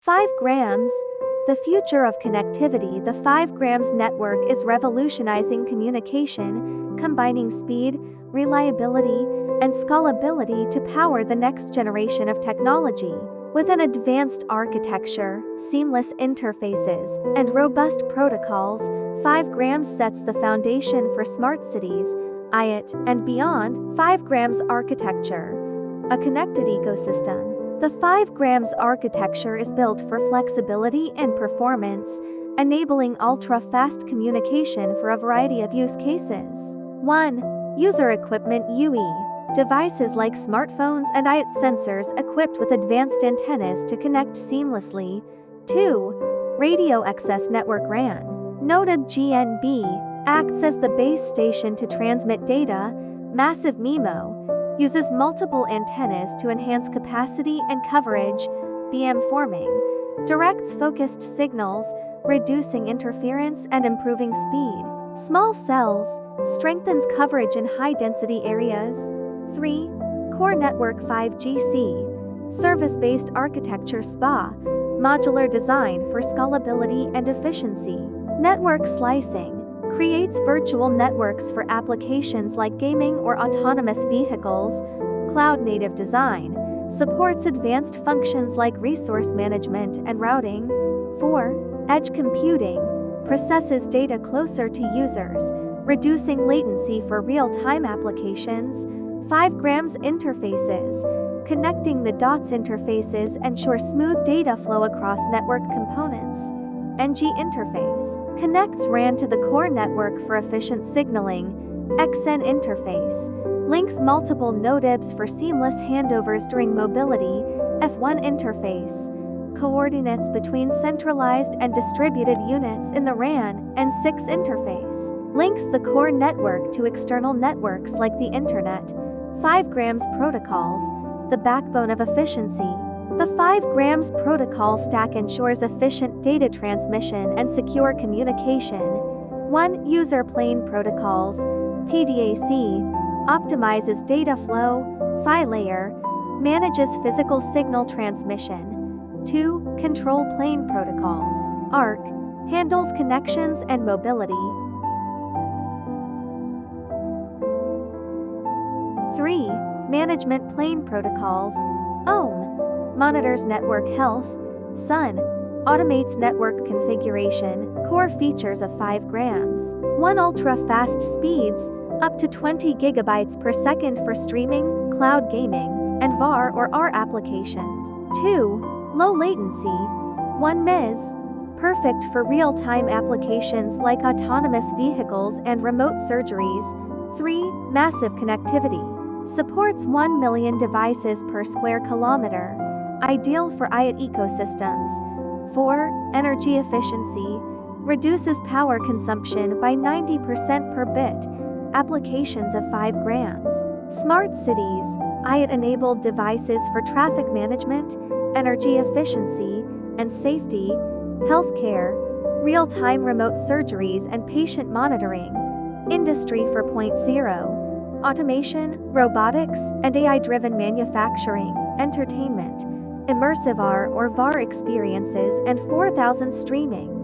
5 grams. The future of connectivity. The 5 grams network is revolutionizing communication, combining speed, reliability, and scalability to power the next generation of technology. With an advanced architecture, seamless interfaces, and robust protocols, 5 grams sets the foundation for smart cities, IoT, and beyond. 5 grams architecture. A connected ecosystem. The 5 grams architecture is built for flexibility and performance, enabling ultra-fast communication for a variety of use cases. 1. User equipment UE. Devices like smartphones and IoT sensors equipped with advanced antennas to connect seamlessly. 2. Radio access network RAN. Noded GNB acts as the base station to transmit data. Massive MIMO uses multiple antennas to enhance capacity and coverage. beamforming directs focused signals, reducing interference and improving speed. Small cells strengthens coverage in high-density areas. 3. Core network 5GC. Service-based architecture SPA. Modular design for scalability and efficiency. Network slicing creates virtual networks for applications like gaming or autonomous vehicles. Cloud-native design supports advanced functions like resource management and routing. 4. Edge computing processes data closer to users, reducing latency for real-time applications. 5 grams interfaces. Connecting the dots interfaces ensure smooth data flow across network components. NG interface connects RAN to the core network for efficient signaling. XN interface links multiple nodes for seamless handovers during mobility. F1 interface coordinates between centralized and distributed units in the RAN. and 6 interface links the core network to external networks like the Internet. 5 grams protocols, the backbone of efficiency. The 5 grams protocol stack ensures efficient data transmission and secure communication. 1. User plane protocols. PDAC optimizes data flow. PHY layer manages physical signal transmission. 2. Control plane protocols. ARC handles connections and mobility. 3. Management plane protocols. OM monitors network health. SUN automates network configuration. Core features of 5 grams. 1. Ultra-fast speeds, up to 20 gigabytes per second for streaming, cloud gaming, and VAR or R applications. 2. Low latency, 1 ms, perfect for real-time applications like autonomous vehicles and remote surgeries. 3. Massive connectivity, supports 1 million devices per square kilometer, ideal for IoT ecosystems. 4. Energy efficiency, reduces power consumption by 90% per bit, applications of 5 grams. Smart cities, IoT-enabled devices for traffic management, energy efficiency, and safety. Healthcare, real-time remote surgeries and patient monitoring. Industry 4.0, automation, robotics, and AI-driven manufacturing. Entertainment, immersive AR or VAR experiences and 4000 streaming.